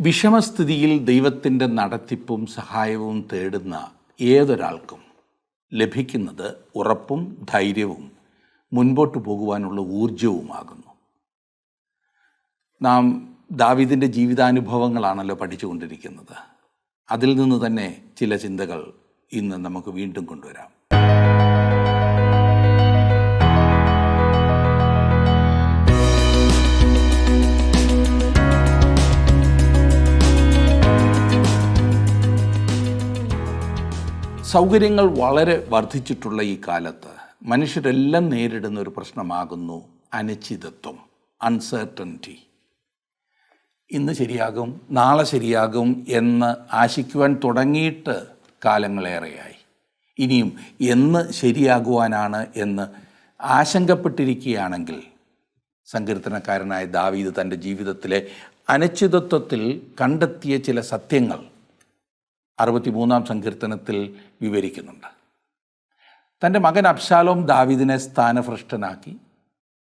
വിഷമസ്ഥിതിയിൽ ദൈവത്തിൻ്റെ നടത്തിപ്പും സഹായവും തേടുന്ന ഏതൊരാൾക്കും ലഭിക്കുന്നത് ഉറപ്പും ധൈര്യവും മുൻപോട്ട് പോകുവാനുള്ള ഊർജവുമാകുന്നു. നാം ദാവീദിൻ്റെ ജീവിതാനുഭവങ്ങളാണല്ലോ പഠിച്ചുകൊണ്ടിരിക്കുന്നത്. അതിൽ നിന്ന് തന്നെ ചില ചിന്തകൾ ഇന്ന് നമുക്ക് വീണ്ടും കൊണ്ടുവരാം. സൗകര്യങ്ങൾ വളരെ വർദ്ധിച്ചിട്ടുള്ള ഈ കാലത്ത് മനുഷ്യരെല്ലാം നേരിടുന്ന ഒരു പ്രശ്നമാകുന്നു അനിശ്ചിതത്വം, അൺസർട്ടനിറ്റി. ഇന്ന് ശരിയാകും, നാളെ ശരിയാകും എന്ന് ആശിക്കുവാൻ തുടങ്ങിയിട്ട് കാലങ്ങളേറെയായി. ഇനിയും എന്ന് ശരിയാകുവാനാണ് എന്ന് ആശങ്കപ്പെട്ടിരിക്കുകയാണെങ്കിൽ സങ്കീർത്തനക്കാരനായ ദാവീദ് തൻ്റെ ജീവിതത്തിലെ അനിശ്ചിതത്വത്തിൽ കണ്ടെത്തിയ ചില സത്യങ്ങൾ 63-ാം സങ്കീർത്തനത്തിൽ വിവരിക്കുന്നുണ്ട്. തൻ്റെ മകൻ അബ്ശാലോം ദാവീദിനെ സ്ഥാനഭ്രഷ്ടനാക്കി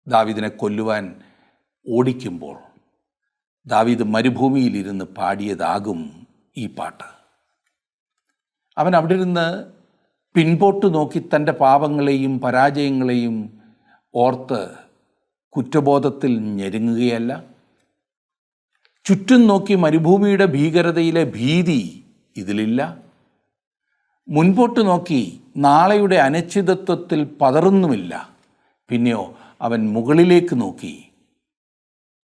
ദാവീദിനെ കൊല്ലുവാൻ ഓടിക്കുമ്പോൾ ദാവീദ് മരുഭൂമിയിലിരുന്ന് പാടിയതാകും ഈ പാട്ട്. അവൻ അവിടെ ഇരുന്ന് പിൻപോട്ട് നോക്കി തൻ്റെ പാപങ്ങളെയും പരാജയങ്ങളെയും ഓർത്ത് കുറ്റബോധത്തിൽ ഞെരുങ്ങുകയല്ല. ചുറ്റും നോക്കി മരുഭൂമിയുടെ ഭീകരതയിലെ ഭീതി ഇതിലില്ല. മുൻപോട്ട് നോക്കി നാളെയുടെ അനിശ്ചിതത്വത്തിൽ പതറുന്നുമില്ല. പിന്നെയോ അവൻ മുകളിലേക്ക് നോക്കി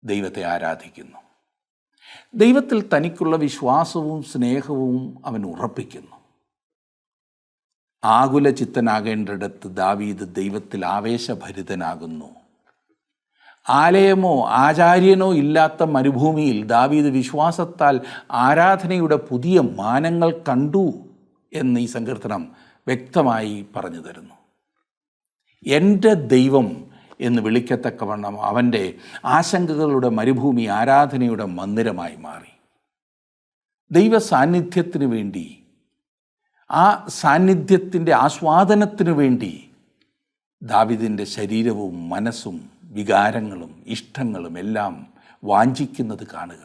ദൈവത്തെ ആരാധിക്കുന്നു. ദൈവത്തിൽ തനിക്കുള്ള വിശ്വാസവും സ്നേഹവും അവൻ ഉറപ്പിക്കുന്നു. ആകുല ചിത്തനാകേണ്ടിടത്ത് ദാവീദ് ദൈവത്തിൽ ആവേശഭരിതനാകുന്നു. ആലയമോ ആചാര്യനോ ഇല്ലാത്ത മരുഭൂമിയിൽ ദാവീദ് വിശ്വാസത്താൽ ആരാധനയുടെ പുതിയ മാനങ്ങൾ കണ്ടു എന്ന് ഈ സങ്കീർത്തനം വ്യക്തമായി പറഞ്ഞു തരുന്നു. എൻ്റെ ദൈവം എന്ന് വിളിക്കത്തക്കവണ്ണം അവൻ്റെ ആശങ്കകളുടെ മരുഭൂമി ആരാധനയുടെ മന്ദിരമായി മാറി. ദൈവ സാന്നിധ്യത്തിനു വേണ്ടി, ആ സാന്നിധ്യത്തിൻ്റെ ആസ്വാദനത്തിനു വേണ്ടി ദാവീദിൻ്റെ ശരീരവും മനസ്സും വികാരങ്ങളും ഇഷ്ടങ്ങളും എല്ലാം വാഞ്ചിക്കുന്നത് കാണുക.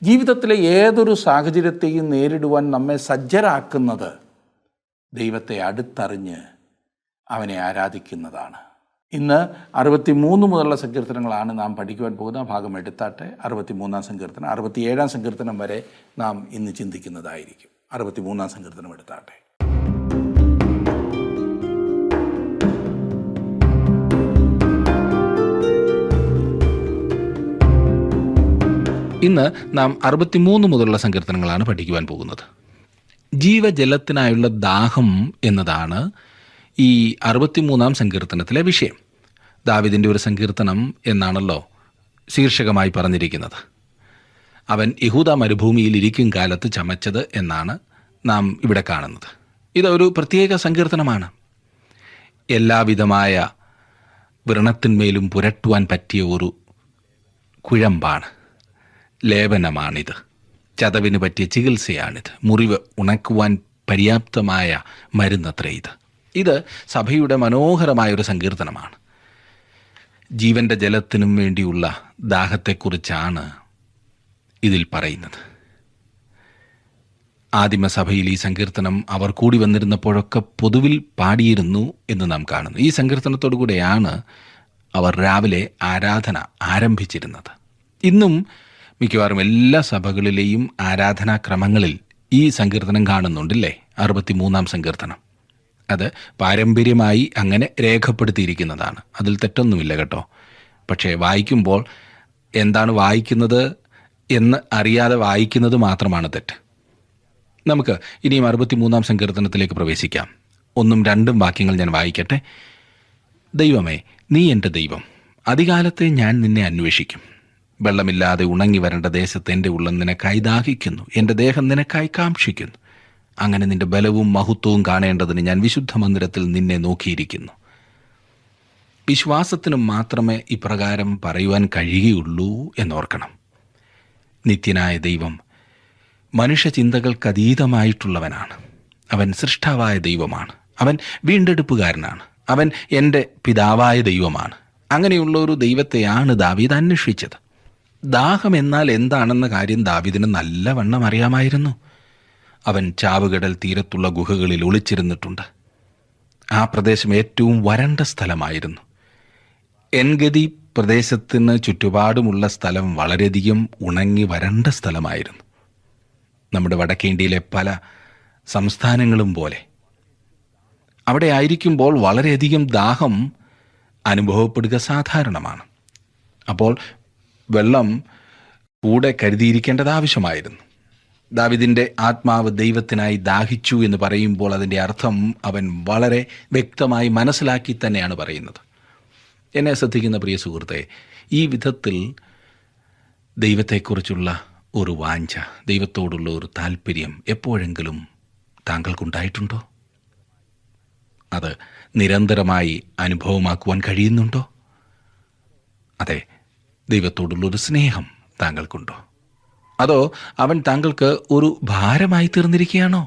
ജീവിതത്തിലെ ഏതൊരു സാഹചര്യത്തെയും നേരിടുവാൻ നമ്മെ സജ്ജരാക്കുന്നത് ദൈവത്തെ അടുത്തറിഞ്ഞ് അവനെ ആരാധിക്കുന്നതാണ്. ഇന്ന് 63 മുതലുള്ള സങ്കീർത്തനങ്ങളാണ് നാം പഠിക്കുവാൻ പോകുന്ന ഭാഗം. എടുത്താട്ടെ 63-ാം സങ്കീർത്തനം, 67-ാം സങ്കീർത്തനം വരെ നാം ഇന്ന് ചിന്തിക്കുന്നതായിരിക്കും. 63-ാം സങ്കീർത്തനം എടുത്താട്ടെ. ഇന്ന് നാം 63 മുതലുള്ള സങ്കീർത്തനങ്ങളാണ് പഠിക്കുവാൻ പോകുന്നത്. ജീവജലത്തിനായുള്ള ദാഹം എന്നതാണ് ഈ 63-ാം സങ്കീർത്തനത്തിലെ വിഷയം. ദാവീദിൻ്റെ ഒരു സങ്കീർത്തനം എന്നാണല്ലോ ശീർഷകമായി പറഞ്ഞിരിക്കുന്നത്. അവൻ യഹൂദ മരുഭൂമിയിൽ ഇരിക്കും കാലത്ത് ചമച്ചത് എന്നാണ് നാം ഇവിടെ കാണുന്നത്. ഇതൊരു പ്രത്യേക സങ്കീർത്തനമാണ്. എല്ലാവിധമായ വ്രണത്തിന്മേലും പുരട്ടുവാൻ പറ്റിയ ഒരു കുഴമ്പാണ്, ലേപനമാണിത്. ചതവിന് പറ്റിയ ചികിത്സയാണിത്. മുറിവ് ഉണക്കുവാൻ പര്യാപ്തമായ മരുന്നത്രേ ഇത് സഭയുടെ മനോഹരമായൊരു സങ്കീർത്തനമാണ്. ജീവൻ്റെ ജലത്തിനും വേണ്ടിയുള്ള ദാഹത്തെക്കുറിച്ചാണ് ഇതിൽ പറയുന്നത്. ആദിമസഭയിൽ ഈ സങ്കീർത്തനം അവർ കൂടി വന്നിരുന്നപ്പോഴൊക്കെ പൊതുവിൽ പാടിയിരുന്നു എന്ന് നാം കാണുന്നു. ഈ സങ്കീർത്തനത്തോടു കൂടെയാണ് അവർ രാവിലെ ആരാധന ആരംഭിച്ചിരുന്നത്. ഇന്നും മിക്കവാറും എല്ലാ സഭകളിലെയും ആരാധനാക്രമങ്ങളിൽ ഈ സങ്കീർത്തനം കാണുന്നുണ്ടല്ലേ. 63-ാം സങ്കീർത്തനം അത് പാരമ്പര്യമായി അങ്ങനെ രേഖപ്പെടുത്തിയിരിക്കുന്നതാണ്. അതിൽ തെറ്റൊന്നുമില്ല കേട്ടോ. പക്ഷേ വായിക്കുമ്പോൾ എന്താണ് വായിക്കുന്നത് എന്ന് അറിയാതെ വായിക്കുന്നത് മാത്രമാണ് തെറ്റ്. നമുക്ക് ഇനിയും 63-ാം സങ്കീർത്തനത്തിലേക്ക് പ്രവേശിക്കാം. 1ഉം 2ഉം വാക്യങ്ങൾ ഞാൻ വായിക്കട്ടെ. ദൈവമേ, നീ എൻ്റെ ദൈവം, അതികാലത്തെ ഞാൻ നിന്നെ അന്വേഷിക്കും. വെള്ളമില്ലാതെ ഉണങ്ങി വരേണ്ട ദേശത്ത് എൻ്റെ ഉള്ളം നിനക്കായി ദാഹിക്കുന്നു, എൻ്റെ ദേഹം നിനക്കായി കാക്ഷിക്കുന്നു. അങ്ങനെ നിൻ്റെ ബലവും മഹത്വവും കാണേണ്ടതിന് ഞാൻ വിശുദ്ധ മന്ദിരത്തിൽ നിന്നെ നോക്കിയിരിക്കുന്നു. വിശ്വാസത്തിന് മാത്രമേ ഇപ്രകാരം പറയുവാൻ കഴിയുകയുള്ളൂ എന്നോർക്കണം. നിത്യനായ ദൈവം മനുഷ്യചിന്തകൾക്കതീതമായിട്ടുള്ളവനാണ്. അവൻ സൃഷ്ടാവായ ദൈവമാണ്. അവൻ വീണ്ടെടുപ്പുകാരനാണ്. അവൻ എൻ്റെ പിതാവായ ദൈവമാണ്. അങ്ങനെയുള്ള ഒരു ദൈവത്തെയാണ് ദാവീദ് അന്വേഷിച്ചത്. ദാഹം എന്നാൽ എന്താണെന്ന കാര്യം ദാവീദിന് നല്ലവണ്ണം അറിയാമായിരുന്നു. അവൻ ചാവുകടൽ തീരത്തുള്ള ഗുഹകളിൽ ഒളിച്ചിരുന്നിട്ടുണ്ട്. ആ പ്രദേശം ഏറ്റവും വരണ്ട സ്ഥലമായിരുന്നു. എൻഗതി പ്രദേശത്തിന് ചുറ്റുപാടുമുള്ള സ്ഥലം വളരെയധികം ഉണങ്ങി വരണ്ട സ്ഥലമായിരുന്നു. നമ്മുടെ വടക്കേ ഇന്ത്യയിലെ പല സംസ്ഥാനങ്ങളും പോലെ അവിടെ ആയിരിക്കുമ്പോൾ വളരെയധികം ദാഹം അനുഭവപ്പെടുക സാധാരണമാണ്. അപ്പോൾ വെള്ളം കൂടെ കരുതിയിരിക്കേണ്ടത് ആവശ്യമായിരുന്നു. ദാവീദിൻ്റെ ആത്മാവ് ദൈവത്തിനായി ദാഹിച്ചു എന്ന് പറയുമ്പോൾ അതിൻ്റെ അർത്ഥം അവൻ വളരെ വ്യക്തമായി മനസ്സിലാക്കി തന്നെയാണ് പറയുന്നത്. എന്നെ ശ്രദ്ധിക്കുന്ന പ്രിയ സുഹൃത്തെ, ഈ വിധത്തിൽ ദൈവത്തെക്കുറിച്ചുള്ള ഒരു വാഞ്ച, ദൈവത്തോടുള്ള ഒരു താല്പര്യം എപ്പോഴെങ്കിലും താങ്കൾക്കുണ്ടായിട്ടുണ്ടോ? അത് നിരന്തരമായി അനുഭവമാക്കുവാൻ കഴിയുന്നുണ്ടോ? അതെ, ദൈവത്തോടുള്ളൊരു സ്നേഹം താങ്കൾക്കുണ്ടോ? അതോ അവൻ താങ്കൾക്ക് ഒരു ഭാരമായി തീർന്നിരിക്കുകയാണോ?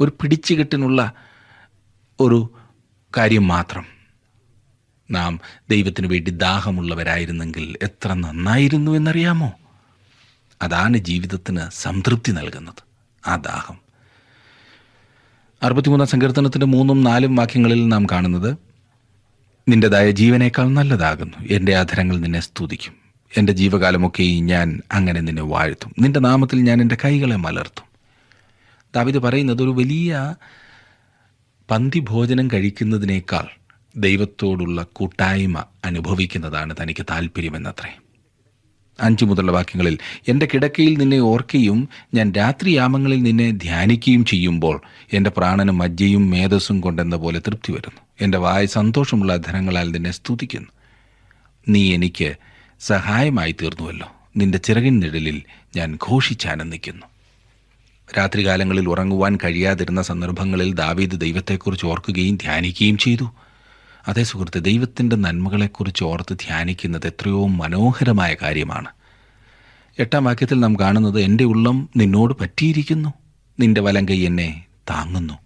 ഒരു പിടിച്ചുകെട്ടിനുള്ള ഒരു കാര്യം മാത്രം. നാം ദൈവത്തിന് വേണ്ടി ദാഹമുള്ളവരായിരുന്നെങ്കിൽ എത്ര നന്നായിരുന്നു എന്നറിയാമോ? അതാണ് ജീവിതത്തിന് സംതൃപ്തി നൽകുന്നത്, ആ ദാഹം. 63 സങ്കീർത്തനത്തിൻ്റെ 3-4 വാക്യങ്ങളിൽ നാം കാണുന്നത്, നിൻ്റെതായ ജീവനേക്കാൾ നല്ലതാകുന്നു, എൻ്റെ അധരങ്ങൾ നിന്നെ സ്തുതിക്കും, എൻ്റെ ജീവകാലമൊക്കെ ഞാൻ അങ്ങനെ നിന്നെ വാഴ്ത്തും, നിൻ്റെ നാമത്തിൽ ഞാൻ എൻ്റെ കൈകളെ മലർത്തും. ദാവീദ് പറയുന്നത് ഒരു വലിയ പന്തി ഭോജനം കഴിക്കുന്നതിനേക്കാൾ ദൈവത്തോടുള്ള കൂട്ടായ്മ അനുഭവിക്കുന്നതാണ് തനിക്ക് താല്പര്യമെന്നത്രേ. 5 മുതലുള്ള വാക്യങ്ങളിൽ, എൻ്റെ കിടക്കയിൽ നിന്നെ ഓർക്കുകയും ഞാൻ രാത്രിയാമങ്ങളിൽ നിന്നെ ധ്യാനിക്കുകയും ചെയ്യുമ്പോൾ എൻ്റെ പ്രാണനും മജ്ജയും മേധസ്സും കൊണ്ടെന്ന പോലെ തൃപ്തി വരുന്നു. എൻ്റെ വായ സന്തോഷമുള്ള അധരങ്ങളാൽ നിന്നെ സ്തുതിക്കുന്നു. നീ എനിക്ക് സഹായമായി തീർന്നുവല്ലോ, നിൻ്റെ ചിറകിൻ നിഴലിൽ ഞാൻ ഘോഷിച്ചാനന്ദിക്കുന്നു. രാത്രികാലങ്ങളിൽ ഉറങ്ങുവാൻ കഴിയാതിരുന്ന സന്ദർഭങ്ങളിൽ ദാവീദ് ദൈവത്തെക്കുറിച്ച് ഓർക്കുകയും ധ്യാനിക്കുകയും ചെയ്തു. അതേ സുഹൃത്ത്, ദൈവത്തിൻ്റെ നന്മകളെക്കുറിച്ച് ഓർത്ത് ധ്യാനിക്കുന്നത് എത്രയോ മനോഹരമായ കാര്യമാണ്. 8 വാക്യത്തിൽ നാം കാണുന്നത്, എൻ്റെ ഉള്ളം നിന്നോട് പറ്റിയിരിക്കുന്നു, നിൻ്റെ വലങ്കൈ എന്നെ താങ്ങുന്നു.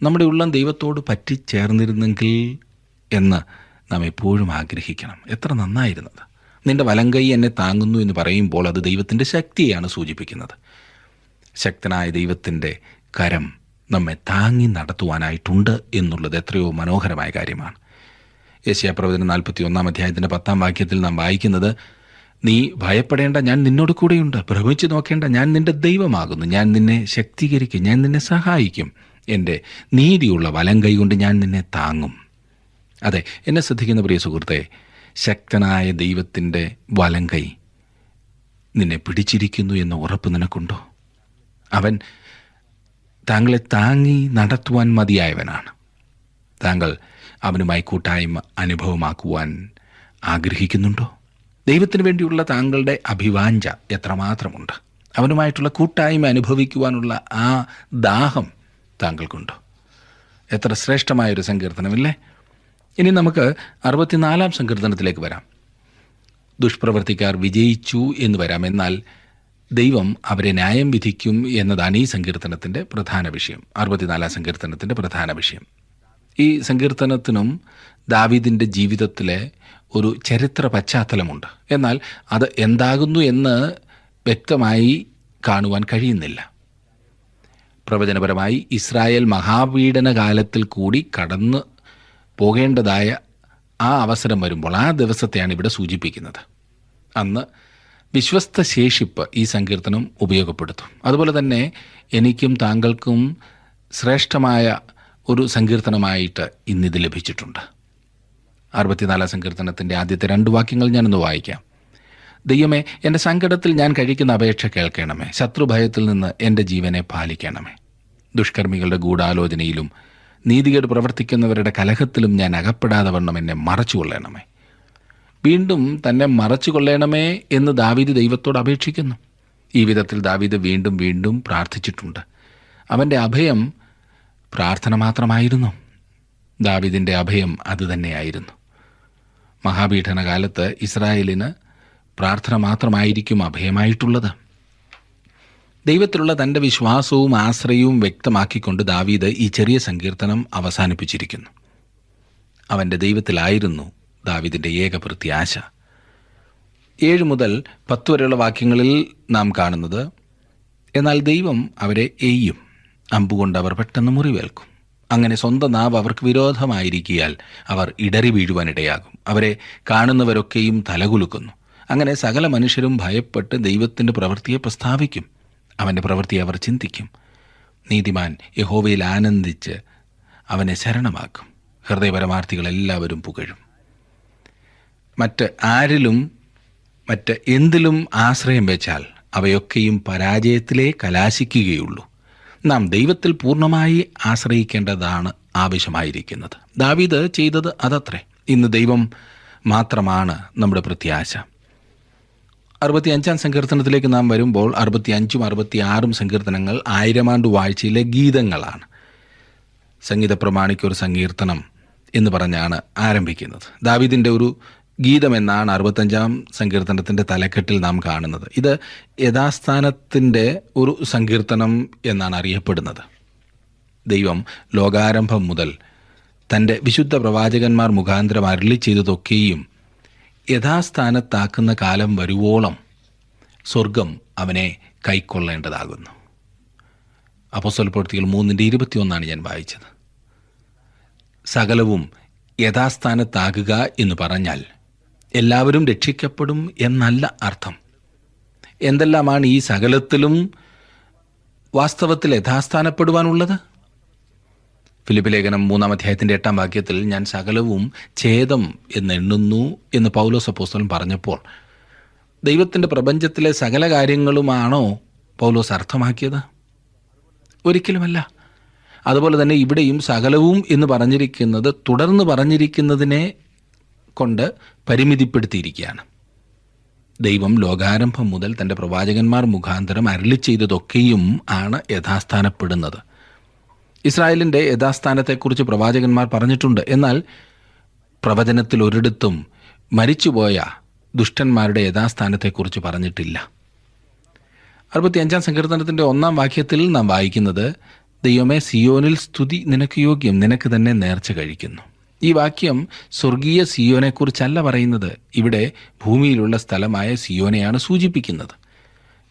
നമ്മുടെ ഉള്ളം ദൈവത്തോട് പറ്റിച്ചേർന്നിരുന്നെങ്കിൽ എന്ന് നാം എപ്പോഴും ആഗ്രഹിക്കണം. എത്ര നന്നായിരുന്നത്! നിൻ്റെ വലങ്കൈ എന്നെ താങ്ങുന്നു എന്ന് പറയുമ്പോൾ അത് ദൈവത്തിൻ്റെ ശക്തിയെയാണ് സൂചിപ്പിക്കുന്നത്. ശക്തനായ ദൈവത്തിൻ്റെ കരം നമ്മെ താങ്ങി നടത്തുവാനായിട്ടുണ്ട് എന്നുള്ളത് എത്രയോ മനോഹരമായ കാര്യമാണ്. യെശയ്യാപ്രവചനം 41 അധ്യായത്തിൻ്റെ 10 വാക്യത്തിൽ നാം വായിക്കുന്നത്, നീ ഭയപ്പെടേണ്ട, ഞാൻ നിന്നോട് കൂടെയുണ്ട്, ഭ്രമിച്ചു നോക്കേണ്ട, ഞാൻ നിൻ്റെ ദൈവമാകുന്നു, ഞാൻ നിന്നെ ശക്തീകരിക്കും, ഞാൻ നിന്നെ സഹായിക്കും, എൻ്റെ നീതിയുള്ള വലങ്കൈ കൊണ്ട് ഞാൻ നിന്നെ താങ്ങും. അതെ, എന്നെ ശ്രദ്ധിക്കുന്ന പ്രിയ സുഹൃത്തെ, ശക്തനായ ദൈവത്തിൻ്റെ വലങ്കൈ നിന്നെ പിടിച്ചിരിക്കുന്നു എന്ന ഉറപ്പ് നിനക്കുണ്ടോ? അവൻ താങ്കളെ താങ്ങി നടത്തുവാൻ മതിയായവനാണ്. താങ്കൾ അവനുമായി കൂട്ടായ്മ അനുഭവമാക്കുവാൻ ആഗ്രഹിക്കുന്നുണ്ടോ? ദൈവത്തിന് വേണ്ടിയുള്ള താങ്കളുടെ അഭിവാഞ്ച എത്രമാത്രമുണ്ട്? അവനുമായിട്ടുള്ള കൂട്ടായ്മ അനുഭവിക്കുവാനുള്ള ആ ദാഹം താങ്കൾക്കുണ്ടോ? എത്ര ശ്രേഷ്ഠമായൊരു സങ്കീർത്തനമില്ലേ? ഇനി നമുക്ക് 64 സങ്കീർത്തനത്തിലേക്ക് വരാം. ദുഷ്പ്രവർത്തിക്കാർ വിജയിച്ചു എന്ന് വരാം, എന്നാൽ ദൈവം അവരെ ന്യായം വിധിക്കും എന്നതാണ് ഈ സങ്കീർത്തനത്തിൻ്റെ പ്രധാന വിഷയം. 64 സങ്കീർത്തനത്തിൻ്റെ പ്രധാന വിഷയം. ഈ സങ്കീർത്തനത്തിനും ദാവീദിൻ്റെ ജീവിതത്തിലെ ഒരു ചരിത്ര പശ്ചാത്തലമുണ്ട്. എന്നാൽ അത് എന്താകുന്നു എന്ന് വ്യക്തമായി കാണുവാൻ കഴിയുന്നില്ല. പ്രവചനപരമായി ഇസ്രായേൽ മഹാപീഡന കാലത്തിൽ കൂടി കടന്നു പോകേണ്ടതായ ആ അവസരം വരുമ്പോൾ ആ ദിവസത്തെയാണ് ഇവിടെ സൂചിപ്പിക്കുന്നത്. അന്ന് വിശ്വസ്ത ശേഷിപ്പ് ഈ സങ്കീർത്തനം ഉപയോഗപ്പെടുത്തും. അതുപോലെ തന്നെ എനിക്കും താങ്കൾക്കും ശ്രേഷ്ഠമായ ഒരു സങ്കീർത്തനമായിട്ട് ഇന്നിത് ലഭിച്ചിട്ടുണ്ട്. 64 സങ്കീർത്തനത്തിൻ്റെ ആദ്യത്തെ 2 വാക്യങ്ങൾ ഞാനൊന്ന് വായിക്കാം. ദൈവമേ, എൻ്റെ സങ്കടത്തിൽ ഞാൻ കഴിക്കുന്ന അപേക്ഷ കേൾക്കണമേ, ശത്രുഭയത്തിൽ നിന്ന് എൻ്റെ ജീവനെ പാലിക്കണമേ. ദുഷ്കർമ്മികളുടെ ഗൂഢാലോചനയിലും നീതികേട് പ്രവർത്തിക്കുന്നവരുടെ കലഹത്തിലും ഞാൻ അകപ്പെടാതെ വണ്ണം എന്നെ മറച്ചുകൊള്ളണമേ. വീണ്ടും തന്നെ മറച്ചുകൊള്ളണമേ എന്ന് ദാവീദ് ദൈവത്തോട് അപേക്ഷിക്കുന്നു. ഈ വിധത്തിൽ ദാവീദ് വീണ്ടും വീണ്ടും പ്രാർത്ഥിച്ചിട്ടുണ്ട്. അവൻ്റെ അഭയം പ്രാർത്ഥന മാത്രമായിരുന്നു. ദാവീദിൻ്റെ അഭയം അതുതന്നെയായിരുന്നു. മഹാപീഡനകാലത്ത് ഇസ്രായേലിന് പ്രാർത്ഥന മാത്രമായിരിക്കും അഭയമായിട്ടുള്ളത്. ദൈവത്തിലുള്ള തൻ്റെ വിശ്വാസവും ആശ്രയവും വ്യക്തമാക്കിക്കൊണ്ട് ദാവീദ് ഈ ചെറിയ സങ്കീർത്തനം അവസാനിപ്പിച്ചിരിക്കുന്നു. അവൻ്റെ ദൈവത്തിലായിരുന്നു ദാവീദിൻ്റെ ഏക പ്രത്യാശ. 7 മുതൽ 10 വരെയുള്ള വാക്യങ്ങളിൽ നാം കാണുന്നത്, എന്നാൽ ദൈവം അവരെ എയ്യും, അമ്പുകൊണ്ട് അവർ പെട്ടെന്ന് മുറിവേൽക്കും. അങ്ങനെ സ്വന്തം നാവ് അവർക്ക് വിരോധമായിരിക്കിയാൽ അവർ ഇടറി വീഴുവാനിടയാകും. അവരെ കാണുന്നവരൊക്കെയും തലകുലുക്കുന്നു. അങ്ങനെ സകല മനുഷ്യരും ഭയപ്പെട്ട് ദൈവത്തിൻ്റെ പ്രവൃത്തിയെ പ്രസ്താവിക്കും. അവൻ്റെ പ്രവൃത്തിയെ അവർ ചിന്തിക്കും. നീതിമാൻ യഹോവയിൽ ആനന്ദിച്ച് അവനെ ശരണമാക്കും. ഹൃദയപരമാർത്ഥികളെല്ലാവരും പുകഴും. മറ്റ് എന്തിലും ആശ്രയം വെച്ചാൽ അവയൊക്കെയും പരാജയത്തിലേ കലാശിക്കുകയുള്ളൂ. നാം ദൈവത്തിൽ പൂർണ്ണമായി ആശ്രയിക്കേണ്ടതാണ് ആവശ്യമായിരിക്കുന്നത്. ദാവീദ് ചെയ്തത് അതത്രേ. ഇന്ന് ദൈവം മാത്രമാണ് നമ്മുടെ പ്രത്യാശ. 65 സങ്കീർത്തനത്തിലേക്ക് നാം വരുമ്പോൾ 65ഉം 66ഉം സങ്കീർത്തനങ്ങൾ 1000 ആണ്ട് വാഴ്ചയിലെ ഗീതങ്ങളാണ്. സംഗീത പ്രമാണിക്കൊരു സങ്കീർത്തനം എന്ന് പറഞ്ഞാണ് ആരംഭിക്കുന്നത്. ദാവീദിൻ്റെ ഒരു ഗീതമെന്നാണ് 65 സങ്കീർത്തനത്തിൻ്റെ തലക്കെട്ടിൽ നാം കാണുന്നത്. ഇത് യഥാസ്ഥാനത്തിൻ്റെ ഒരു സങ്കീർത്തനം എന്നാണ് അറിയപ്പെടുന്നത്. ദൈവം ലോകാരംഭം മുതൽ തൻ്റെ വിശുദ്ധ പ്രവാചകന്മാർ മുഖാന്തരം അരുളി ചെയ്തതൊക്കെയും യഥാസ്ഥാനത്താക്കുന്ന കാലം വരുവോളം സ്വർഗം അവനെ കൈക്കൊള്ളേണ്ടതാകുന്നു. അപ്പോസ്തല പ്രവൃത്തികൾ 3:21 ഞാൻ വായിച്ചത്. സകലവും യഥാസ്ഥാനത്താകുക എന്ന് പറഞ്ഞാൽ എല്ലാവരും രക്ഷിക്കപ്പെടും എന്നല്ല അർത്ഥം. എന്തെല്ലാമാണ് ഈ സകലത്തിലും വാസ്തവത്തിൽ യഥാസ്ഥാനപ്പെടുവാനുള്ളത്? ഫിലിപ്പി ലേഖനം 3-ാം അധ്യായത്തിൻ്റെ 8-ാം വാക്യത്തിൽ ഞാൻ സകലവും ഛേദം എന്നെണ്ണുന്നു എന്ന് പൗലോസ് അപ്പോസ്തലൻ പറഞ്ഞപ്പോൾ ദൈവത്തിൻ്റെ പ്രപഞ്ചത്തിലെ സകല കാര്യങ്ങളുമാണോ പൗലോസ് അർത്ഥമാക്കിയത്? ഒരിക്കലുമല്ല. അതുപോലെ തന്നെ ഇവിടെയും സകലവും എന്ന് പറഞ്ഞിരിക്കുന്നത് തുടർന്ന് പറഞ്ഞിരിക്കുന്നതിനെ കൊണ്ട് പരിമിതിപ്പെടുത്തിയിരിക്കുകയാണ്. ദൈവം ലോകാരംഭം മുതൽ തൻ്റെ പ്രവാചകന്മാർ മുഖാന്തരം അരുളി ചെയ്തതൊക്കെയും ആണ് യഥാസ്ഥാനപ്പെടുന്നത്. ഇസ്രായേലിൻ്റെ യഥാസ്ഥാനത്തെക്കുറിച്ച് പ്രവാചകന്മാർ പറഞ്ഞിട്ടുണ്ട്. എന്നാൽ പ്രവചനത്തിൽ ഒരിടത്തും മരിച്ചുപോയ ദുഷ്ടന്മാരുടെ യഥാസ്ഥാനത്തെക്കുറിച്ച് പറഞ്ഞിട്ടില്ല. 65-ാം സങ്കീർത്തനത്തിൻ്റെ 1-ാം വാക്യത്തിൽ നാം വായിക്കുന്നത്, ദൈവമേ സിയോനിൽ സ്തുതി നിനക്ക് യോഗ്യം, നിനക്ക് തന്നെ നേർച്ച കഴിക്കുന്നു. ഈ വാക്യം സ്വർഗീയ സിയോനെക്കുറിച്ചല്ല പറയുന്നത്. ഇവിടെ ഭൂമിയിലുള്ള സ്ഥലമായ സിയോനെയാണ് സൂചിപ്പിക്കുന്നത്.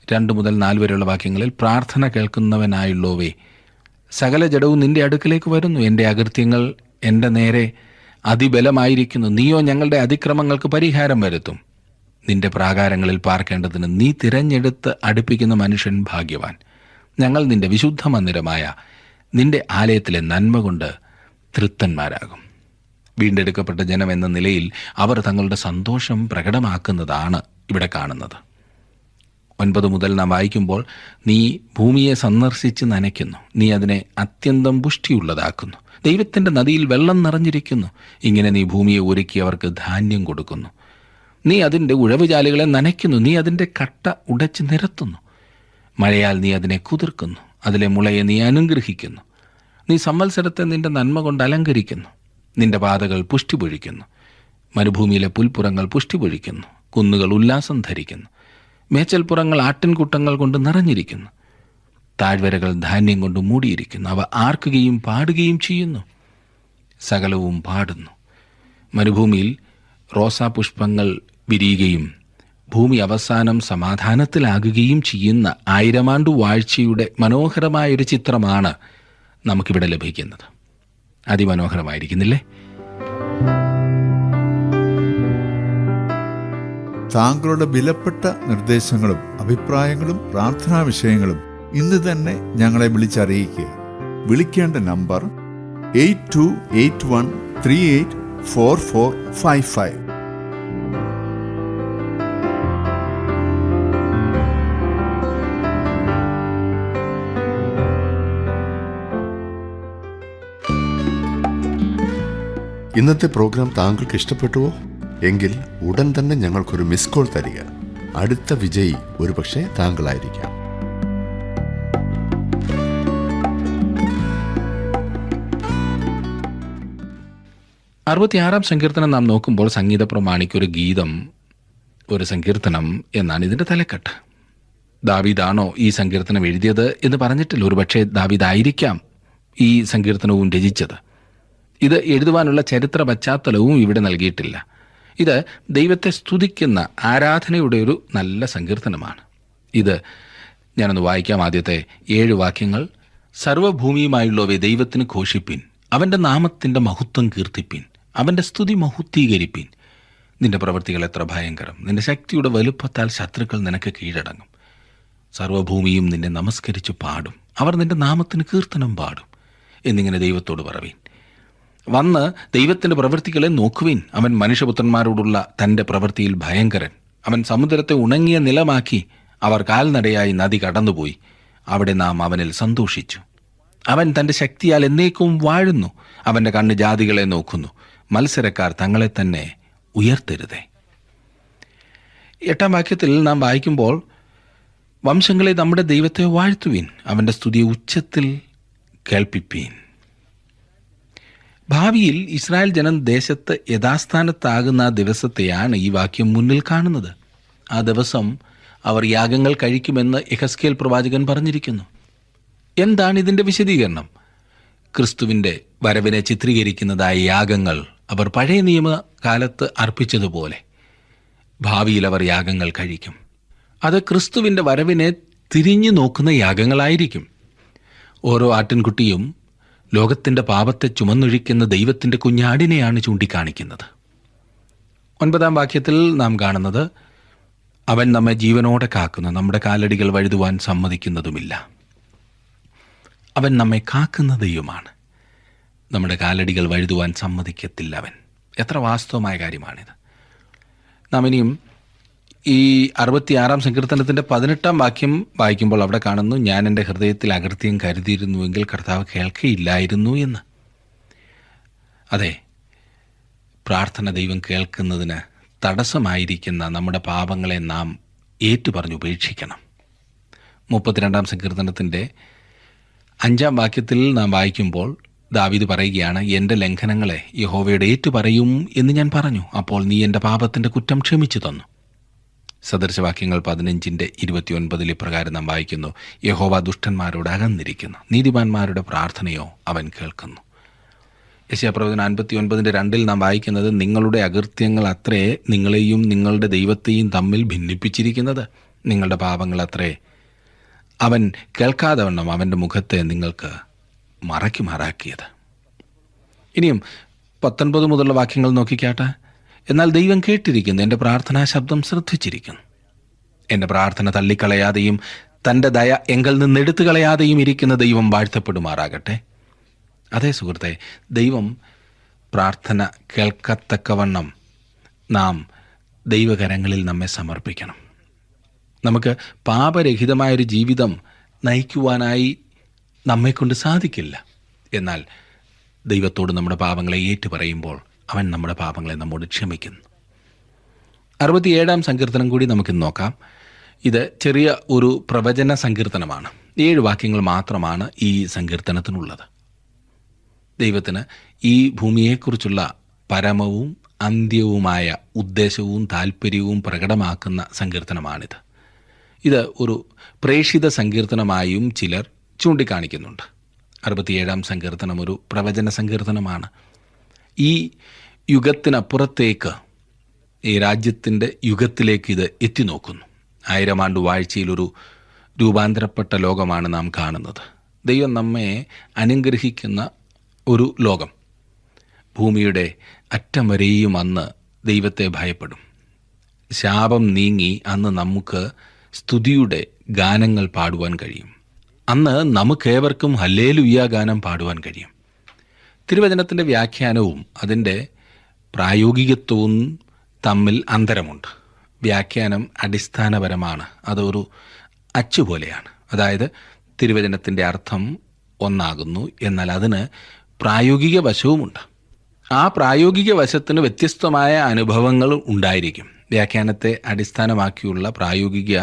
2 മുതൽ 4 വരെയുള്ള വാക്യങ്ങളിൽ, പ്രാർത്ഥന കേൾക്കുന്നവനായുള്ളോവേ, സകല ജഡവും നിന്റെ അടുക്കലേക്ക് വരുന്നു. എൻ്റെ അകൃത്യങ്ങൾ എൻ്റെ നേരെ അതിബലമായിരിക്കുന്നു. നീയോ ഞങ്ങളുടെ അതിക്രമങ്ങൾക്ക് പരിഹാരം വരുത്തും. നിന്റെ പ്രാകാരങ്ങളിൽ പാർക്കേണ്ടതിന് നീ തിരഞ്ഞെടുത്ത് അടുപ്പിക്കുന്ന മനുഷ്യൻ ഭാഗ്യവാൻ. ഞങ്ങൾ നിന്റെ വിശുദ്ധ മന്ദിരമായ നിന്റെ ആലയത്തിലെ നന്മ കൊണ്ട് തൃപ്തന്മാരാകും. വീണ്ടെടുക്കപ്പെട്ട ജനം എന്ന നിലയിൽ അവർ തങ്ങളുടെ സന്തോഷം പ്രകടമാക്കുന്നതാണ് ഇവിടെ കാണുന്നത്. 9 മുതൽ നാം വായിക്കുമ്പോൾ, നീ ഭൂമിയെ സന്ദർശിച്ച് നനയ്ക്കുന്നു, നീ അതിനെ അത്യന്തം പുഷ്ടിയുള്ളതാക്കുന്നു. ദൈവത്തിൻ്റെ നദിയിൽ വെള്ളം നിറഞ്ഞിരിക്കുന്നു. ഇങ്ങനെ നീ ഭൂമിയെ ഒരുക്കി അവർക്ക് ധാന്യം കൊടുക്കുന്നു. നീ അതിൻ്റെ ഉഴവുചാലുകളെ നനയ്ക്കുന്നു, നീ അതിൻ്റെ കട്ട ഉടച്ച് നിരത്തുന്നു. മഴയാൽ നീ അതിനെ കുതിർക്കുന്നു, അതിലെ മുളയെ നീ അനുഗ്രഹിക്കുന്നു. നീ സംവത്സരത്തെ നിന്റെ നന്മ കൊണ്ട് അലങ്കരിക്കുന്നു. നിന്റെ പാതകൾ പുഷ്ടി പൊഴിക്കുന്നു. മരുഭൂമിയിലെ പുൽപ്പുറങ്ങൾ പുഷ്ടി പൊഴിക്കുന്നു. കുന്നുകൾ ഉല്ലാസം ധരിക്കുന്നു. മേച്ചൽപ്പുറങ്ങൾ ആട്ടിൻകൂട്ടങ്ങൾ കൊണ്ട് നിറഞ്ഞിരിക്കുന്നു. താഴ്വരകൾ ധാന്യം കൊണ്ട് മൂടിയിരിക്കുന്നു. അവ ആർക്കുകയും പാടുകയും ചെയ്യുന്നു. സകലവും പാടുന്നു. മരുഭൂമിയിൽ റോസാപുഷ്പങ്ങൾ വിരിയുകയും ഭൂമി അവസാനം സമാധാനത്തിലാകുകയും ചെയ്യുന്ന 1000 ആണ്ട് വാഴ്ചയുടെ മനോഹരമായൊരു ചിത്രമാണ് നമുക്കിവിടെ ലഭിക്കുന്നത്. അതിമനോഹരമായിരിക്കുന്നില്ലേ? താങ്കളുടെ വിലപ്പെട്ട നിർദ്ദേശങ്ങളും അഭിപ്രായങ്ങളും പ്രാർത്ഥനാ വിഷയങ്ങളും ഇന്ന് തന്നെ ഞങ്ങളെ വിളിച്ചറിയിക്കുക. വിളിക്കേണ്ട നമ്പർ 8281384455. ഇന്നത്തെ പ്രോഗ്രാം താങ്കൾക്ക് ഇഷ്ടപ്പെട്ടുവോ? എങ്കിൽ ഉടൻ തന്നെ ഞങ്ങൾക്കൊരു മിസ് കോൾ തരിക. അടുത്ത വിജയി ഒരുപക്ഷെ താങ്കളായിരിക്കാം. അറുപത്തിയാറാം സങ്കീർത്തനം നാം നോക്കുമ്പോൾ സംഗീത പ്രമാണിക്കൊരു ഗീതം, ഒരു സങ്കീർത്തനം എന്നാണ് ഇതിൻ്റെ തലക്കെട്ട്. ദാവീദാണോ ഈ സങ്കീർത്തനം എഴുതിയത് എന്ന് പറഞ്ഞിട്ടില്ല. ഒരുപക്ഷെ ദാവീദായിരിക്കാം ഈ സങ്കീർത്തനവും രചിച്ചത്. ഇത് എഴുതുവാനുള്ള ചരിത്ര പശ്ചാത്തലവും ഇവിടെ നൽകിയിട്ടില്ല. ഇത് ദൈവത്തെ സ്തുതിക്കുന്ന ആരാധനയുടെ ഒരു നല്ല സങ്കീർത്തനമാണ്. ഇത് ഞാനൊന്ന് വായിക്കാം. ആദ്യത്തെ 7 വാക്യങ്ങൾ. സർവ്വഭൂമിയുമായുള്ളവയെ ദൈവത്തിന് ഘോഷിപ്പിൻ, അവൻ്റെ നാമത്തിൻ്റെ മഹത്വം കീർത്തിപ്പിൻ, അവൻ്റെ സ്തുതി മഹത്വീകരിപ്പിൻ. നിന്റെ പ്രവൃത്തികൾ എത്ര ഭയങ്കരം! നിന്റെ ശക്തിയുടെ വലുപ്പത്താൽ ശത്രുക്കൾ നിനക്ക് കീഴടങ്ങും. സർവ്വഭൂമിയും നിന്നെ നമസ്കരിച്ച് പാടും, അവർ നിന്റെ നാമത്തിന് കീർത്തനം പാടും എന്നിങ്ങനെ ദൈവത്തോട് പറവീൻ. വന്ന് ദൈവത്തിൻ്റെ പ്രവൃത്തികളെ നോക്കുവിൻ. അവൻ മനുഷ്യപുത്രന്മാരോടുള്ള തൻ്റെ പ്രവൃത്തിയിൽ ഭയങ്കരൻ. അവൻ സമുദ്രത്തെ ഉണങ്ങിയ നിലമാക്കി, അവർ കാൽനടയായി നദി കടന്നുപോയി. അവിടെ നാം അവനിൽ സന്തോഷിച്ചു. അവൻ തൻ്റെ ശക്തിയാൽ എന്നേക്കും വാഴുന്നു. അവൻ്റെ കണ്ണ് ജാതികളെ നോക്കുന്നു. മത്സരക്കാർ തങ്ങളെ തന്നെ ഉയർത്തരുതേ. 8 വാക്യത്തിൽ നാം വായിക്കുമ്പോൾ, വംശങ്ങളെ നമ്മുടെ ദൈവത്തെ വാഴ്ത്തുവിൻ, അവൻ്റെ സ്തുതിയെ ഉച്ചത്തിൽ കേൾപ്പിപ്പീൻ. ഭാവിയിൽ ഇസ്രായേൽ ജനം ദേശത്ത് യഥാസ്ഥാനത്താകുന്ന ആ ദിവസത്തെയാണ് ഈ വാക്യം മുന്നിൽ കാണുന്നത്. ആ ദിവസം അവർ യാഗങ്ങൾ കഴിക്കുമെന്ന് യെഹെസ്കേൽ പ്രവാചകൻ പറഞ്ഞിരിക്കുന്നു. എന്താണ് ഇതിൻ്റെ വിശദീകരണം? ക്രിസ്തുവിൻ്റെ വരവിനെ ചിത്രീകരിക്കുന്നതായ യാഗങ്ങൾ അവർ പഴയ നിയമകാലത്ത് അർപ്പിച്ചതുപോലെ ഭാവിയിൽ അവർ യാഗങ്ങൾ കഴിക്കും. അത് ക്രിസ്തുവിൻ്റെ വരവിനെ തിരിഞ്ഞു നോക്കുന്ന യാഗങ്ങളായിരിക്കും. ഓരോ ആട്ടിൻകുട്ടിയും ലോകത്തിൻ്റെ പാപത്തെ ചുമന്നൊഴിക്കുന്ന ദൈവത്തിൻ്റെ കുഞ്ഞാടിനെയാണ് ചൂണ്ടിക്കാണിക്കുന്നത്. 9 വാക്യത്തിൽ നാം കാണുന്നത്, അവൻ നമ്മെ ജീവനോടെ കാക്കുന്നു, നമ്മുടെ കാലടികൾ വഴുതുവാൻ സമ്മതിക്കുന്നതുമില്ല. അവൻ നമ്മെ കാക്കുന്ന ദൈവമാണ്, നമ്മുടെ കാലടികൾ വഴുതുവാൻ സമ്മതിക്കത്തില്ല അവൻ. എത്ര വാസ്തവമായ കാര്യമാണിത്. നാം ഇനിയും ഈ 66 സങ്കീർത്തനത്തിൻ്റെ 18 വാക്യം വായിക്കുമ്പോൾ അവിടെ കാണുന്നു, ഞാൻ എൻ്റെ ഹൃദയത്തിൽ അകൃത്യം കരുതിയിരുന്നുവെങ്കിൽ കർത്താവ് കേൾക്കയില്ലായിരുന്നു എന്ന്. അതെ, പ്രാർത്ഥന ദൈവം കേൾക്കുന്നതിന് തടസ്സമായിരിക്കുന്ന നമ്മുടെ പാപങ്ങളെ നാം ഏറ്റുപറഞ്ഞ് ഉപേക്ഷിക്കണം. 32 സങ്കീർത്തനത്തിൻ്റെ 5 വാക്യത്തിൽ നാം വായിക്കുമ്പോൾ ദാവീദ് പറയുകയാണ്, എൻ്റെ ലംഘനങ്ങളെ യഹോവയോട് ഏറ്റുപറയും എന്ന് ഞാൻ പറഞ്ഞു, അപ്പോൾ നീ എൻ്റെ പാപത്തിൻ്റെ കുറ്റം ക്ഷമിച്ചു തന്നു. സദൃശവാക്യങ്ങൾ 15:29 ഇപ്രകാരം നാം വായിക്കുന്നു, യഹോവ ദുഷ്ടന്മാരോട് അകന്നിരിക്കുന്നു, നീതിമാന്മാരുടെ പ്രാർത്ഥനയോ അവൻ കേൾക്കുന്നു. യെശയ്യാപ്രവചനം 59:2 നാം വായിക്കുന്നത്, നിങ്ങളുടെ അകൃത്യങ്ങൾ അത്രേ നിങ്ങളെയും നിങ്ങളുടെ ദൈവത്തെയും തമ്മിൽ ഭിന്നിപ്പിച്ചിരിക്കുന്നത്, നിങ്ങളുടെ പാപങ്ങൾ അത്രേ അവൻ കേൾക്കാതെ വണ്ണം അവൻ്റെ മുഖത്തെ നിങ്ങൾക്ക് മറയ്ക്കുമാറാക്കിയത്. ഇനിയും 19 മുതലുള്ള വാക്യങ്ങൾ നോക്കിക്കാട്ടെ. എന്നാൽ ദൈവം കേട്ടിരിക്കുന്നു, എൻ്റെ പ്രാർത്ഥനാ ശബ്ദം ശ്രദ്ധിച്ചിരിക്കുന്നു. എൻ്റെ പ്രാർത്ഥന തള്ളിക്കളയാതെയും തൻ്റെ ദയ എങ്കിൽ നിന്ന് എടുത്തു കളയാതെയും ഇരിക്കുന്ന ദൈവം വാഴ്ത്തപ്പെടുമാറാകട്ടെ. അതേ സുഹൃത്തെ, ദൈവം പ്രാർത്ഥന കേൾക്കത്തക്കവണ്ണം നാം ദൈവകരങ്ങളിൽ നമ്മെ സമർപ്പിക്കണം. നമുക്ക് പാപരഹിതമായൊരു ജീവിതം നയിക്കുവാനായി നമ്മെക്കൊണ്ട് സാധിക്കില്ല. എന്നാൽ ദൈവത്തോട് നമ്മുടെ പാപങ്ങളെ ഏറ്റുപറയുമ്പോൾ അവൻ നമ്മുടെ പാപങ്ങളെ നമ്മോട് ക്ഷമിക്കുന്നു. 67 സങ്കീർത്തനം കൂടി നമുക്ക് നോക്കാം. ഇത് ചെറിയ ഒരു പ്രവചന സങ്കീർത്തനമാണ്. 7 വാക്യങ്ങൾ മാത്രമാണ് ഈ സങ്കീർത്തനത്തിനുള്ളത്. ദൈവത്തിന് ഈ ഭൂമിയെക്കുറിച്ചുള്ള പരമവും അന്ത്യവുമായ ഉദ്ദേശവും താല്പര്യവും പ്രകടമാക്കുന്ന സങ്കീർത്തനമാണിത്. ഇത് ഒരു പ്രേഷിത സങ്കീർത്തനമായും ചിലർ ചൂണ്ടിക്കാണിക്കുന്നുണ്ട്. 67 സങ്കീർത്തനം ഒരു പ്രവചന സങ്കീർത്തനമാണ്. ഈ യുഗത്തിനപ്പുറത്തേക്ക്, ഈ രാജ്യത്തിൻ്റെ യുഗത്തിലേക്ക് ഇത് എത്തി നോക്കുന്നു. 1000 ആണ്ട് വാഴ്ചയിലൊരു രൂപാന്തരപ്പെട്ട ലോകമാണ് നാം കാണുന്നത്. ദൈവം നമ്മെ അനുഗ്രഹിക്കുന്ന ഒരു ലോകം. ഭൂമിയുടെ അറ്റം വരെയും അന്ന് ദൈവത്തെ ഭയപ്പെടും. ശാപം നീങ്ങി അന്ന് നമുക്ക് സ്തുതിയുടെ ഗാനങ്ങൾ പാടുവാൻ കഴിയും. അന്ന് നമുക്കേവർക്കും ഹല്ലേലൂയ ഗാനം പാടുവാൻ കഴിയും. തിരുവചനത്തിൻ്റെ വ്യാഖ്യാനവും അതിൻ്റെ പ്രായോഗികത്വവും തമ്മിൽ അന്തരമുണ്ട്. വ്യാഖ്യാനം അടിസ്ഥാനപരമാണ്. അതൊരു അച്ചുപോലെയാണ്. അതായത് തിരുവചനത്തിൻ്റെ അർത്ഥം ഒന്നാകുന്നു, എന്നാൽ അതിന് പ്രായോഗിക വശവുമുണ്ട്. ആ പ്രായോഗിക വശത്തിന് വ്യത്യസ്തമായ അനുഭവങ്ങൾ ഉണ്ടായിരിക്കും. വ്യാഖ്യാനത്തെ അടിസ്ഥാനമാക്കിയുള്ള പ്രായോഗിക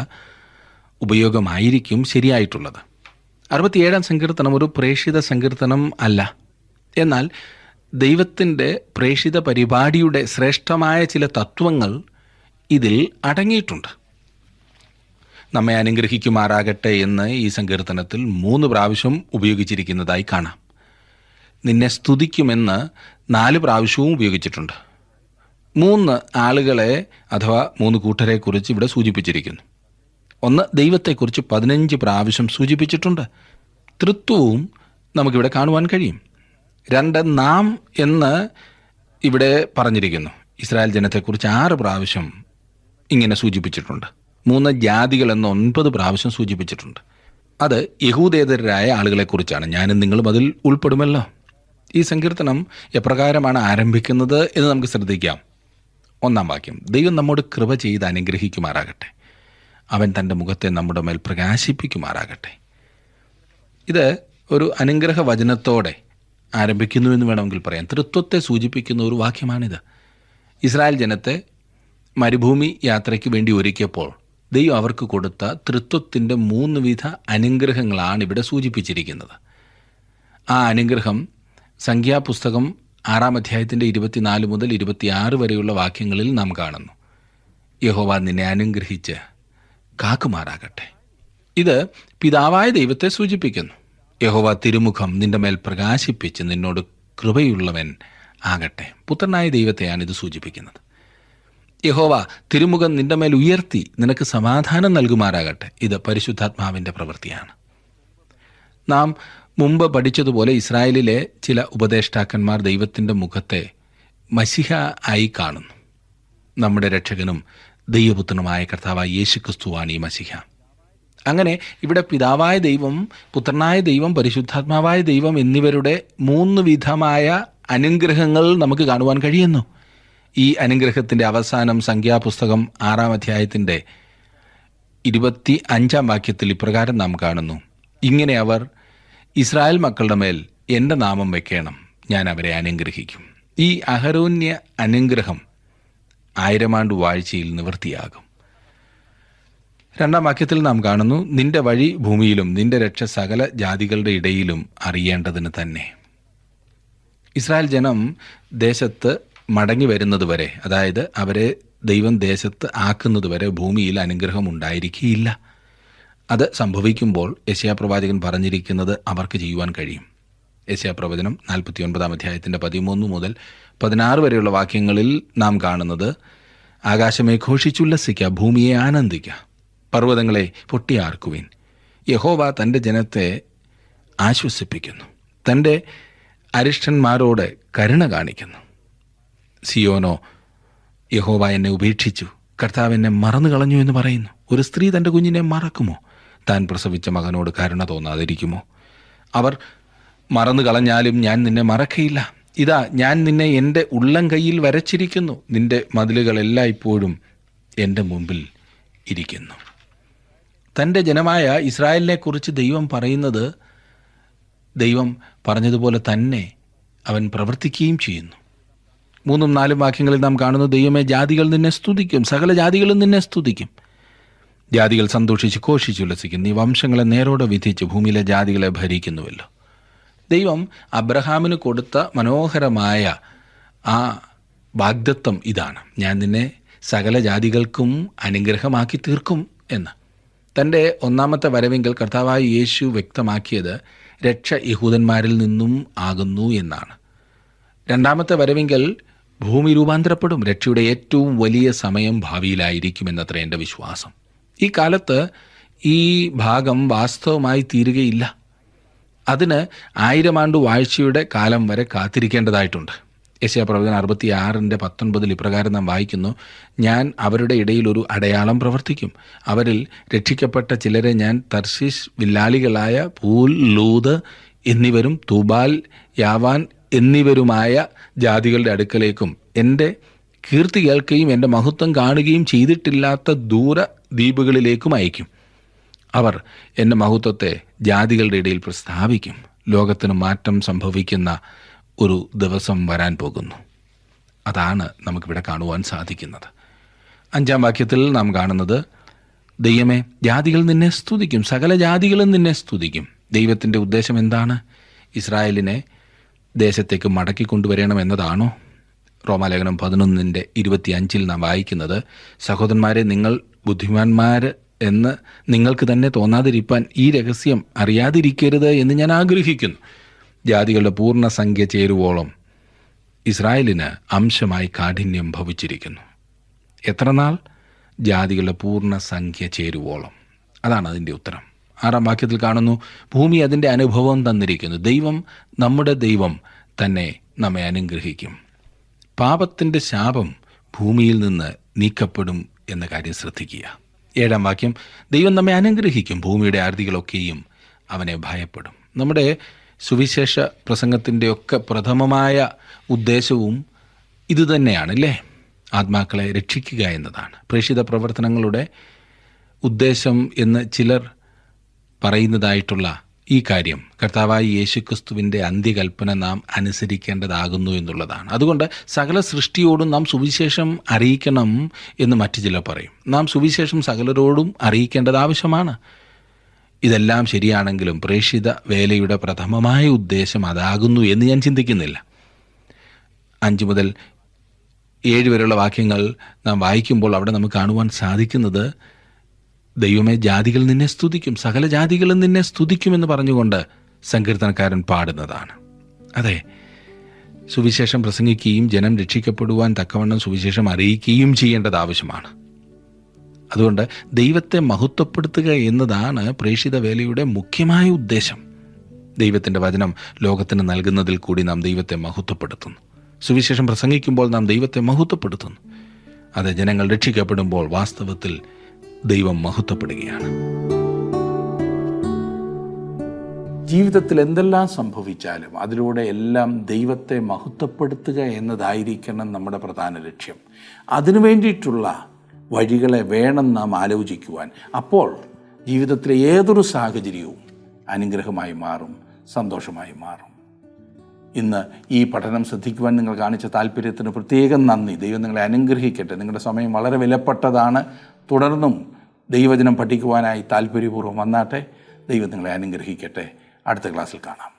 ഉപയോഗമായിരിക്കും ശരിയായിട്ടുള്ളത്. 67 സങ്കീർത്തനം ഒരു പ്രേഷിത സങ്കീർത്തനം അല്ല. എന്നാൽ ദൈവത്തിൻ്റെ പ്രേഷിത പരിപാടിയുടെ ശ്രേഷ്ഠമായ ചില തത്വങ്ങൾ ഇതിൽ അടങ്ങിയിട്ടുണ്ട്. നമ്മെ അനുഗ്രഹിക്കുമാറാകട്ടെ എന്ന് ഈ സങ്കീർത്തനത്തിൽ 3 പ്രാവശ്യം ഉപയോഗിച്ചിരിക്കുന്നതായി കാണാം. നിന്നെ സ്തുതിക്കുമെന്ന് 4 പ്രാവശ്യവും ഉപയോഗിച്ചിട്ടുണ്ട്. 3 ആളുകളെ അഥവാ 3 കൂട്ടരെക്കുറിച്ച് ഇവിടെ സൂചിപ്പിച്ചിരിക്കുന്നു. ഒന്ന്, ദൈവത്തെക്കുറിച്ച് 15 പ്രാവശ്യം സൂചിപ്പിച്ചിട്ടുണ്ട്. തൃത്വവും നമുക്കിവിടെ കാണുവാൻ കഴിയും. 2, നാം എന്ന് ഇവിടെ പറഞ്ഞിരിക്കുന്നു. ഇസ്രായേൽ ജനത്തെക്കുറിച്ച് 6 പ്രാവശ്യം ഇങ്ങനെ സൂചിപ്പിച്ചിട്ടുണ്ട്. 3, ജാതികൾ എന്ന് 9 പ്രാവശ്യം സൂചിപ്പിച്ചിട്ടുണ്ട്. അത് യഹൂദേതരരായ ആളുകളെക്കുറിച്ചാണ്. ഞാനും നിങ്ങളും അതിൽ ഉൾപ്പെടുമല്ലോ. ഈ സങ്കീർത്തനം എപ്രകാരമാണ് ആരംഭിക്കുന്നത് എന്ന് നമുക്ക് ശ്രദ്ധിക്കാം. 1-ാം വാക്യം, ദൈവം നമ്മോട് കൃപ ചെയ്ത് അനുഗ്രഹിക്കുമാറാകട്ടെ, അവൻ തൻ്റെ മുഖത്തെ നമ്മുടെ മേൽ പ്രകാശിപ്പിക്കുമാറാകട്ടെ. ഇത് ഒരു അനുഗ്രഹ വചനത്തോടെ ആരംഭിക്കുന്നു എന്ന് വേണമെങ്കിൽ പറയാം. തൃത്വത്തെ സൂചിപ്പിക്കുന്ന ഒരു വാക്യമാണിത്. ഇസ്രായേൽ ജനത്തെ മരുഭൂമി യാത്രയ്ക്ക് വേണ്ടി ഒരുക്കിയപ്പോൾ ദൈവം അവർക്ക് കൊടുത്ത തൃത്വത്തിൻ്റെ 3 വിധ അനുഗ്രഹങ്ങളാണ് ഇവിടെ സൂചിപ്പിച്ചിരിക്കുന്നത്. ആ അനുഗ്രഹം സംഖ്യാപുസ്തകം 6-ാം അധ്യായത്തിൻ്റെ 24 മുതൽ 26 വരെയുള്ള വാക്യങ്ങളിൽ നാം കാണുന്നു. യഹോവ നിന്നെ അനുഗ്രഹിച്ച് കാക്കുമാറാകട്ടെ. ഇത് പിതാവായ ദൈവത്തെ സൂചിപ്പിക്കുന്നു. യഹോവ തിരുമുഖം നിന്റെ മേൽ പ്രകാശിപ്പിച്ച് നിന്നോട് കൃപയുള്ളവൻ ആകട്ടെ. പുത്രനായ ദൈവത്തെയാണ് ഇത് സൂചിപ്പിക്കുന്നത്. യഹോവ തിരുമുഖം നിന്റെ മേൽ ഉയർത്തി നിനക്ക് സമാധാനം നൽകുമാറാകട്ടെ. ഇത് പരിശുദ്ധാത്മാവിൻ്റെ പ്രവൃത്തിയാണ്. നാം മുമ്പ് പഠിച്ചതുപോലെ ഇസ്രായേലിലെ ചില ഉപദേഷ്ടാക്കന്മാർ ദൈവത്തിൻ്റെ മുഖത്തെ മശിഹ ആയി കാണുന്നു. നമ്മുടെ രക്ഷകനും ദൈവപുത്രനുമായ കർത്താവായ യേശുക്രിസ്തുവാണ് ഈ മശിഹ. അങ്ങനെ ഇവിടെ പിതാവായ ദൈവം, പുത്രനായ ദൈവം, പരിശുദ്ധാത്മാവായ ദൈവം എന്നിവരുടെ 3 വിധമായ അനുഗ്രഹങ്ങൾ നമുക്ക് കാണുവാൻ കഴിയുന്നു. ഈ അനുഗ്രഹത്തിൻ്റെ അവസാനം സംഖ്യാപുസ്തകം 6-ാം അധ്യായത്തിൻ്റെ 25-ാം വാക്യത്തിൽ ഇപ്രകാരം നാം കാണുന്നു, ഇങ്ങനെ അവർ ഇസ്രായേൽ മക്കളുടെ മേൽ എൻ്റെ നാമം വയ്ക്കണം, ഞാൻ അവരെ അനുഗ്രഹിക്കും. ഈ അഹരോന്യ അനുഗ്രഹം 1000 ആണ്ട് വാഴ്ചയിൽ നിവൃത്തിയാകും. 2-ാം വാക്യത്തിൽ നാം കാണുന്നു, നിന്റെ വഴി ഭൂമിയിലും നിന്റെ രക്ഷ സകല ജാതികളുടെ ഇടയിലും അറിയേണ്ടതിന് തന്നെ. ഇസ്രായേൽ ജനം ദേശത്ത് മടങ്ങി വരുന്നതുവരെ, അതായത് അവരെ ദൈവം ദേശത്ത് ആക്കുന്നതുവരെ ഭൂമിയിൽ അനുഗ്രഹം ഉണ്ടായിരിക്കുകയില്ല. അത് സംഭവിക്കുമ്പോൾ യെശയ്യാ പറഞ്ഞിരിക്കുന്നത് അവർക്ക് ചെയ്യുവാൻ കഴിയും. യെശയ്യാ പ്രവചനം 49-ാം അധ്യായത്തിൻ്റെ 13 മുതൽ 16 വരെയുള്ള വാക്യങ്ങളിൽ നാം കാണുന്നത്, ആകാശമേ ഘോഷിച്ചുല്ലസിക്കുക, ഭൂമിയെ ആനന്ദിക്കുക, പർവ്വതങ്ങളെ പൊട്ടിയാർക്കുവിൻ. യഹോവ തൻ്റെ ജനത്തെ ആശ്വസിപ്പിക്കുന്നു, തൻ്റെ അരിഷ്ടന്മാരോട് കരുണ കാണിക്കുന്നു. സിയോനോ, യഹോവ എന്നെ ഉപേക്ഷിച്ചു, കർത്താവ് എന്നെ മറന്നു കളഞ്ഞു എന്ന് പറയുന്നു. ഒരു സ്ത്രീ തൻ്റെ കുഞ്ഞിനെ മറക്കുമോ? താൻ പ്രസവിച്ച മകനോട് കരുണ തോന്നാതിരിക്കുമോ? അവർ മറന്നു കളഞ്ഞാലും ഞാൻ നിന്നെ മറക്കയില്ല. ഇതാ, ഞാൻ നിന്നെ എൻ്റെ ഉള്ളം കയ്യിൽ വരച്ചിരിക്കുന്നു, നിന്റെ മതിലുകളെല്ലാം ഇപ്പോഴും എൻ്റെ മുമ്പിൽ ഇരിക്കുന്നു. തൻ്റെ ജനമായ ഇസ്രായേലിനെക്കുറിച്ച് ദൈവം പറയുന്നത്, ദൈവം പറഞ്ഞതുപോലെ തന്നെ അവൻ പ്രവർത്തിക്കുകയും ചെയ്യുന്നു. 3-4 വാക്യങ്ങളിൽ നാം കാണുന്നു, ദൈവമേ ജാതികൾ നിന്നെ സ്തുതിക്കും, സകല ജാതികളും നിന്നെ സ്തുതിക്കും. ജാതികൾ സന്തോഷിച്ച് ഘോഷിച്ചുല്ലസിക്കും, നീ വംശങ്ങളെ നേരോടെ വിധിച്ച് ഭൂമിയിലെ ജാതികളെ ഭരിക്കുന്നുവല്ലോ. ദൈവം അബ്രഹാമിന് കൊടുത്ത മനോഹരമായ ആ വാഗ്ദത്തം ഇതാണ്, ഞാൻ നിന്നെ സകല ജാതികൾക്കും അനുഗ്രഹമാക്കി തീർക്കും എന്ന്. തൻ്റെ 1-ാമത്തെ വരവെങ്കിൽ കർത്താവായ യേശു വ്യക്തമാക്കിയത് രക്ഷ യഹൂദന്മാരിൽ നിന്നും ആകുന്നു എന്നാണ്. 2-ാമത്തെ വരവെങ്കിൽ ഭൂമി രൂപാന്തരപ്പെടും, രക്ഷയുടെ ഏറ്റവും വലിയ സമയം ഭാവിയിലായിരിക്കുമെന്നത്ര എൻ്റെ വിശ്വാസം. ഈ കാലത്ത് ഈ ഭാഗം വാസ്തവമായി തീരുകയില്ല. അതിന് 1000 ആണ്ട് വാഴ്ചയുടെ കാലം വരെ കാത്തിരിക്കേണ്ടതായിട്ടുണ്ട്. യെശയ്യാ പ്രവചനം 66:19 ഇപ്രകാരം നാം വായിക്കുന്നു, ഞാൻ അവരുടെ ഇടയിൽ ഒരു അടയാളം പ്രവർത്തിക്കും, അവരിൽ രക്ഷിക്കപ്പെട്ട ചിലരെ ഞാൻ തർശീശ് വില്ലാളികളായ പൂൽ, ലൂദ് എന്നിവരും തൂബാൽ, യാവാൻ എന്നിവരുമായ ജാതികളുടെ അടുക്കലേക്കും എൻ്റെ കീർത്തി കേൾക്കുകയും എൻ്റെ മഹത്വം കാണുകയും ചെയ്തിട്ടില്ലാത്ത ദൂര ദ്വീപുകളിലേക്കും അയക്കും. അവർ എൻ്റെ മഹത്വത്തെ ജാതികളുടെ ഇടയിൽ പ്രസ്താവിക്കും. ലോകത്തിന് മാറ്റം സംഭവിക്കുന്ന ഒരു ദിവസം വരാൻ പോകുന്നു. അതാണ് നമുക്കിവിടെ കാണുവാൻ സാധിക്കുന്നത്. 5-ാം വാക്യത്തിൽ നാം കാണുന്നത്, ദൈവമേ ജാതികൾ നിന്നെ സ്തുതിക്കും, സകല ജാതികളും നിന്നെ സ്തുതിക്കും. ദൈവത്തിൻ്റെ ഉദ്ദേശം എന്താണ്? ഇസ്രായേലിനെ ദേശത്തേക്ക് മടക്കി കൊണ്ടുവരണം എന്നതാണോ? റോമാലേഖനം 11:25 നാം വായിക്കുന്നത്, സഹോദരന്മാരെ നിങ്ങൾ ബുദ്ധിമാന്മാർ എന്ന് നിങ്ങൾക്ക് തന്നെ തോന്നാതിരിപ്പാൻ ഈ രഹസ്യം അറിയാതിരിക്കരുത് എന്ന് ഞാൻ ആഗ്രഹിക്കുന്നു. ജാതികളുടെ പൂർണ്ണ സംഖ്യ ചേരുവോളം ഇസ്രായേലിന് അംശമായി കാഠിന്യം ഭവിച്ചിരിക്കുന്നു. എത്ര നാൾ? ജാതികളുടെ പൂർണ്ണ സംഖ്യ ചേരുവോളം. അതാണ് അതിൻ്റെ ഉത്തരം. 6-ാം വാക്യത്തിൽ കാണുന്നു, ഭൂമി അതിൻ്റെ അനുഭവം തന്നിരിക്കുന്നു. ദൈവം, നമ്മുടെ ദൈവം തന്നെ നമ്മെ അനുഗ്രഹിക്കും. പാപത്തിൻ്റെ ശാപം ഭൂമിയിൽ നിന്ന് നീക്കപ്പെടും എന്ന കാര്യം ശ്രദ്ധിക്കുക. 7-ാം വാക്യം, ദൈവം നമ്മെ അനുഗ്രഹിക്കും, ഭൂമിയുടെ ആർത്തികളൊക്കെയും അവനെ ഭയപ്പെടും. നമ്മുടെ സുവിശേഷ പ്രസംഗത്തിൻ്റെയൊക്കെ പ്രഥമമായ ഉദ്ദേശവും ഇതുതന്നെയാണല്ലേ? ആത്മാക്കളെ രക്ഷിക്കുക എന്നതാണ്. പ്രേക്ഷിത പ്രവർത്തനങ്ങളുടെ ഉദ്ദേശം എന്ന് ചിലർ പറയുന്നതായിട്ടുള്ള ഈ കാര്യം കർത്താവായ യേശുക്രിസ്തുവിൻ്റെ അന്ത്യകൽപ്പന നാം അനുസരിക്കേണ്ടതാകുന്നു എന്നുള്ളതാണ്. അതുകൊണ്ട് സകല സൃഷ്ടിയോടും നാം സുവിശേഷം അറിയിക്കണം എന്ന് മറ്റു ചിലർ പറയും. നാം സുവിശേഷം സകലരോടും അറിയിക്കേണ്ടത് ആവശ്യമാണ്. ഇതെല്ലാം ശരിയാണെങ്കിലും പ്രേക്ഷിത വേലയുടെ പ്രഥമമായ ഉദ്ദേശം അതാകുന്നു എന്ന് ഞാൻ ചിന്തിക്കുന്നില്ല. 5 മുതൽ 7 വരെയുള്ള വാക്യങ്ങൾ നാം വായിക്കുമ്പോൾ അവിടെ നമുക്ക് കാണുവാൻ സാധിക്കുന്നത്, ദൈവമേ, ജാതികൾ നിന്നെ സ്തുതിക്കും, സകല ജാതികളും നിന്നെ സ്തുതിക്കുമെന്ന് പറഞ്ഞുകൊണ്ട് സങ്കീർത്തനക്കാരൻ പാടുന്നതാണ്. അതെ, സുവിശേഷം പ്രസംഗിക്കുകയും ജനം രക്ഷിക്കപ്പെടുവാൻ തക്കവണ്ണം സുവിശേഷം അറിയിക്കുകയും ചെയ്യേണ്ടത് ആവശ്യമാണ്. അതുകൊണ്ട് ദൈവത്തെ മഹത്വപ്പെടുത്തുക എന്നതാണ് പ്രേക്ഷിത വേലയുടെ മുഖ്യമായ ഉദ്ദേശം. ദൈവത്തിൻ്റെ വചനം ലോകത്തിന് നൽകുന്നതിൽ കൂടി നാം ദൈവത്തെ മഹത്വപ്പെടുത്തുന്നു. സുവിശേഷം പ്രസംഗിക്കുമ്പോൾ നാം ദൈവത്തെ മഹത്വപ്പെടുത്തുന്നു. അത് ജനങ്ങൾ രക്ഷിക്കപ്പെടുമ്പോൾ വാസ്തവത്തിൽ ദൈവം മഹത്വപ്പെടുകയാണ്. ജീവിതത്തിൽ എന്തെല്ലാം സംഭവിച്ചാലും അതിലൂടെ എല്ലാം ദൈവത്തെ മഹത്വപ്പെടുത്തുക എന്നതായിരിക്കണം നമ്മുടെ പ്രധാന ലക്ഷ്യം. അതിനു വേണ്ടിയിട്ടുള്ള വഴികളെ വേണം നാം ആലോചിക്കുവാൻ. അപ്പോൾ ജീവിതത്തിലെ ഏതൊരു സാഹചര്യവും അനുഗ്രഹമായി മാറും, സന്തോഷമായി മാറും. ഇന്ന് ഈ പഠനം ശ്രദ്ധിക്കുവാൻ നിങ്ങൾ കാണിച്ച താല്പര്യത്തിന് പ്രത്യേകം നന്ദി. ദൈവം നിങ്ങളെ അനുഗ്രഹിക്കട്ടെ. നിങ്ങളുടെ സമയം വളരെ വിലപ്പെട്ടതാണ്. തുടർന്നും ദൈവവചനം പഠിക്കുവാനായി താല്പര്യപൂർവ്വം വന്നാട്ടെ. ദൈവം നിങ്ങളെ അനുഗ്രഹിക്കട്ടെ. അടുത്ത ക്ലാസ്സിൽ കാണാം.